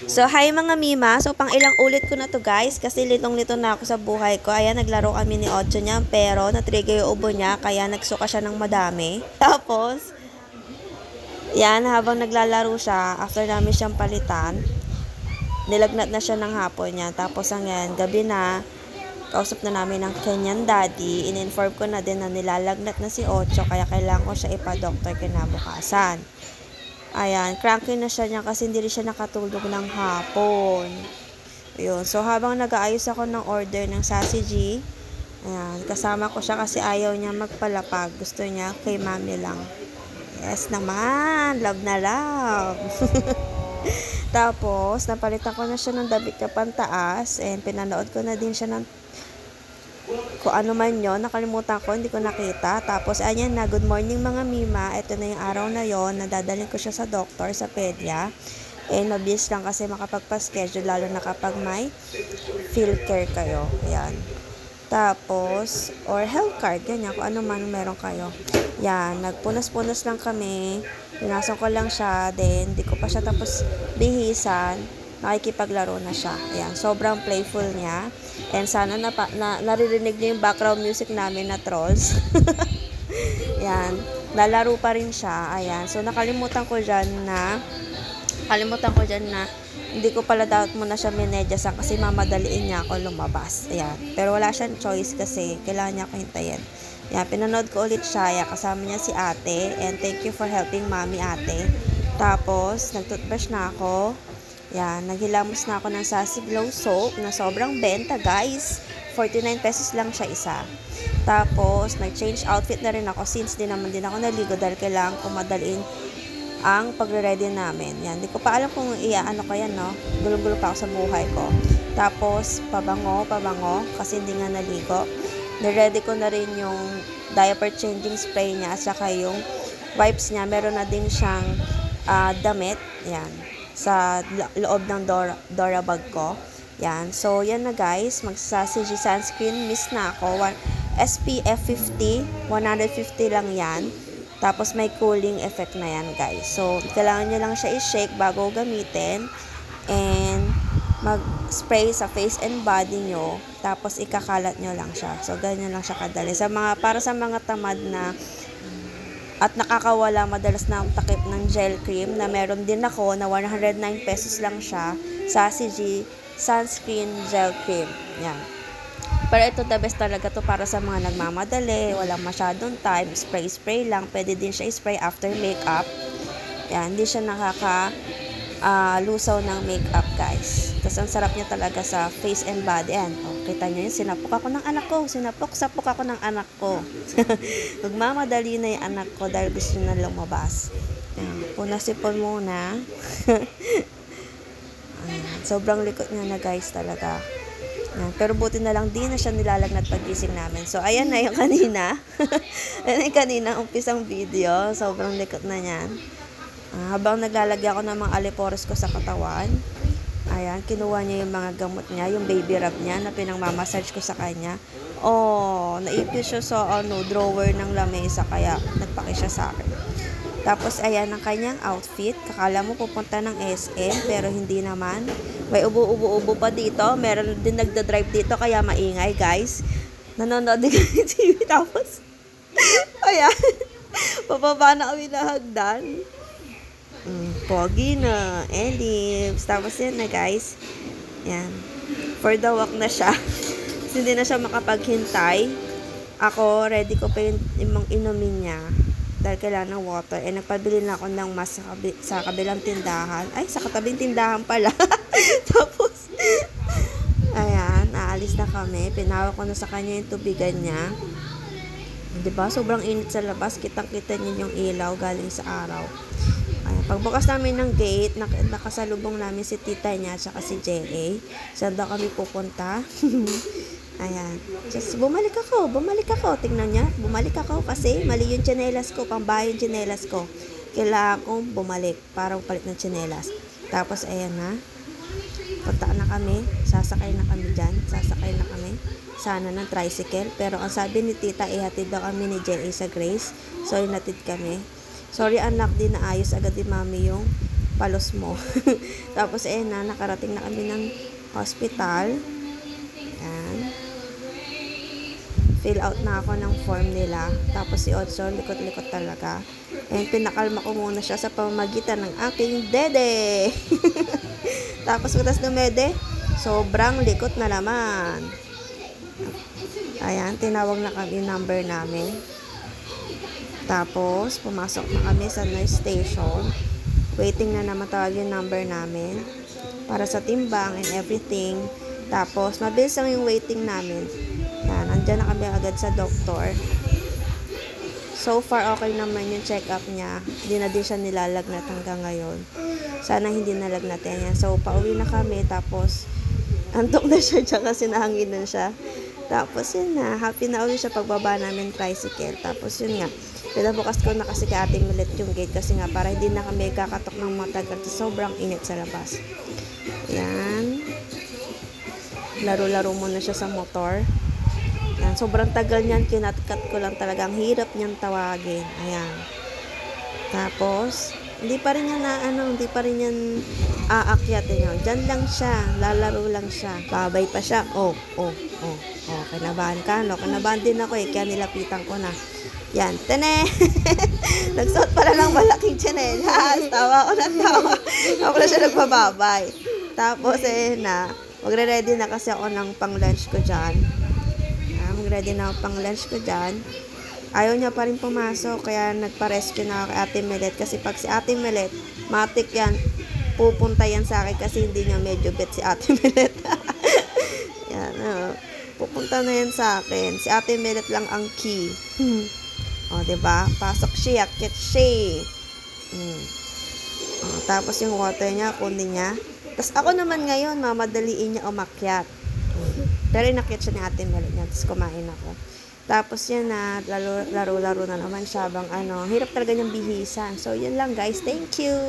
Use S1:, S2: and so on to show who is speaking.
S1: So, hi mga Mima. So, pang ilang ulit ko na to guys. Kasi litong-lito na ako sa buhay ko. Ayan, naglaro kami ni Ocho niya. Pero, natrigger yung ubo niya. Kaya, nagsuka siya ng madami. Tapos, yan, habang naglalaro siya, after namin siyang palitan, nilagnat na siya ng hapon niya. Tapos, hanggang gabi na, kausap na namin ng Kenyan daddy. In-inform ko na din na nilalagnat na si Ocho. Kaya, kailangan ko siya ipa-doctor kinabukasan. Ayan, cranky na siya niya kasi hindi rin siya nakatulog ng hapon. Ayun, so habang nag-aayos ako ng order ng sausage, ayan, kasama ko siya kasi ayaw niya magpalapag. Gusto niya kay mami lang. Yes naman, love na love. Tapos, napalitan ko na siya ng damit niya pantaas and pinanood ko na din siya ng kung ano man yun, nakalimutan ko, hindi ko nakita. Tapos, ayan na, good morning mga Mima. Ito na yung araw na yon, nadadalhin ko siya sa doktor, sa pedya. And mabilis lang kasi makapagpa-schedule, lalo na kapag may field care kayo. Ayan. Tapos, or health card, ganyan, kung ano man meron kayo. Yan, nagpunas-punas lang kami. Pinasok ko lang siya, then, di ko pa siya tapos bihisan. Nakikipaglaro na siya. Ayan, sobrang playful niya. And sana naririnig niyo yung background music namin na trolls. Ayan, lalaro pa rin siya. Ayan, so nakalimutan ko dyan na hindi ko pala dapat muna siya minedyasan kasi mamadaliin niya ako lumabas. Ayan, pero wala siyang choice kasi kailangan niya ako hintayin. Ayan, pinanood ko ulit siya. Ayan, kasama niya si ate. And thank you for helping mommy ate. Tapos, nag-toothbrush na ako. Yan, naghilamos na ako ng Sassy Glow soap na sobrang benta guys. 49 pesos lang siya isa. Tapos, nag-change outfit na rin ako since din naman din ako naligo dahil kailangan ko madalin ang pagre-ready namin. Yan, di ko pa alam kung ano ko yan, no? Gulo-gulo pa ako sa buhay ko. Tapos, pabango, kasi hindi nga naligo. Niready ko na rin yung diaper changing spray niya at saka yung wipes niya. Meron na din siyang damit. Yan, sa loob ng Dora bag ko. Yan. So, yan na guys. Magsasage sunscreen mist na ako. SPF 50. 150 lang yan. Tapos, may cooling effect na yan guys. So, kailangan nyo lang siya i-shake bago gamitin. And, mag-spray sa face and body nyo. Tapos, ikakalat nyo lang siya. So, ganyan lang siya kadali. Para sa mga tamad na at nakakawala madalas ng takip ng gel cream na meron din ako na 109 pesos lang siya, Sassy Sunscreen Gel Cream. Yan. Pero ito the best talaga to para sa mga nagmamadali, walang masyadong time, spray lang. Pwede din siya i-spray after makeup. Yan, hindi siya lusaw ng makeup guys. Tapos ang sarap niya talaga sa face and body. Ayan, kita nyo yun, sinapok ako ng anak ko. Sinapok ako ng anak ko. Magmamadali na yung anak ko dahil gusto na lumabas. Ayan, punasipon muna. Ayan, sobrang likot niya na guys talaga. Ayan, pero buti na lang di na siya nilalagnat pagising namin. So ayan na yung kanina. Ayan yung kanina umpisang video. Sobrang likot na yan. Habang naglalagay ako ng mga alipores ko sa katawan, ayan, kinuha niya yung mga gamot niya, yung baby rub niya na pinangmamassage ko sa kanya. Oh, naipis siya sa drawer ng lamesa kaya nagpaki siya sa akin. Tapos ayan ang kanyang outfit. Kakala mo pupunta ng SM pero hindi naman. May ubo pa dito. Meron din nagda-drive dito kaya maingay guys. Nanonood din kami TV tapos ayan, pababa na kami na hagdan. Pogi na. And lips. Tapos yan na guys. Yan. For the walk na siya. Kasi hindi na siya makapaghintay. Ako, ready ko pa yung inumin niya. Dahil kailangan ng water. Eh, nagpabili na ako ng mask sa kabilang tindahan. Ay, sa katabing tindahan pala. Tapos, ayan, aalis na kami. Pinawak ko na sa kanya yung tubigan niya. Diba? Sobrang init sa labas. Kitang-kita niyo yung ilaw galing sa araw. Ayan, pagbukas namin ng gate, nakasalubong namin si tita niya at saka si J.A. Saan daw kami pupunta? Ayan. Just, bumalik ako. Tingnan niya, bumalik ako kasi mali yung tsinelas ko, pambahay yung tsinelas ko. Kailangan kong bumalik para palit ng tsinelas. Tapos, ayan na. Punta na kami. Sasakay na kami. Sana ng tricycle. Pero ang sabi ni tita, ihatid daw kami ni J.A. sa Grace. So, inatid kami. Sorry anak, di naayos agad ni mami yung palos mo. Tapos, nakarating na kami ng hospital. Yan. Fill out na ako ng form nila. Tapos si Otso, likot-likot talaga. And pinakalma ko muna siya sa pamamagitan ng aking dede. Tapos kutas dumede, sobrang likot na naman. Ayan, tinawag na kami number namin. Tapos, pumasok na kami sa nurse station. Waiting na naman tawag yung number namin. Para sa timbang and everything. Tapos, mabilis lang yung waiting namin. Yan, andyan na kami agad sa doktor. So far, okay naman yung check-up niya. Hindi na din siya nilalagnat hanggang ngayon. Sana hindi nalagnatin yan. So, pauwi na kami. Tapos, antok na siya dyan kasi nahanginan siya. Tapos, yun na. Happy na uwi siya pagbaba namin tricycle. Tapos, yun nga. Pinabukas ko na kasi kay Ate Milet yung gate. Kasi nga, para hindi na kami kakatok ng matagal. Sobrang init sa labas. Yan. Laro-laro muna siya sa motor. Yan. Sobrang tagal niyan. Kinatkat ko lang talaga. Ang hirap niyan tawagin. Ayan. Tapos, hindi pa rin yan aakyatin yun. Diyan lang siya. Lalaro lang siya. Babay pa siya. Oh. Kinabahan ka, no? Kinabahan din ako eh. Kaya nilapitan ko na. Yan. Tene! Nagsuot pala ng malaking tsinelas. Tawa ko na tawa. Ako na siya nagpababay. Tapos magre-ready na kasi ako ng pang-lunch ko dyan. Magre-ready na ako pang-lunch ko dyan. Ayaw niya pa rin pumasok. Kaya nagpa-rescue na ako kay Ate Milet. Kasi pag si Ate Milet, matik yan. Pupunta yan sa akin kasi hindi niya medyo bet si Ate Milet. Yan. Pupunta na yan sa akin. Si Ate Milet lang ang key. O, diba? Pasok siya, akit siya. Tapos yung water niya, kunin niya. Tapos ako naman ngayon, mamadaliin niya umakyat. Pero inakyat siya ni Ate Milet niya. Tapos kumain ako. Tapos yan na, laro-laro na naman siya. Hirap talaga niyang bihisan. So, yun lang guys. Thank you!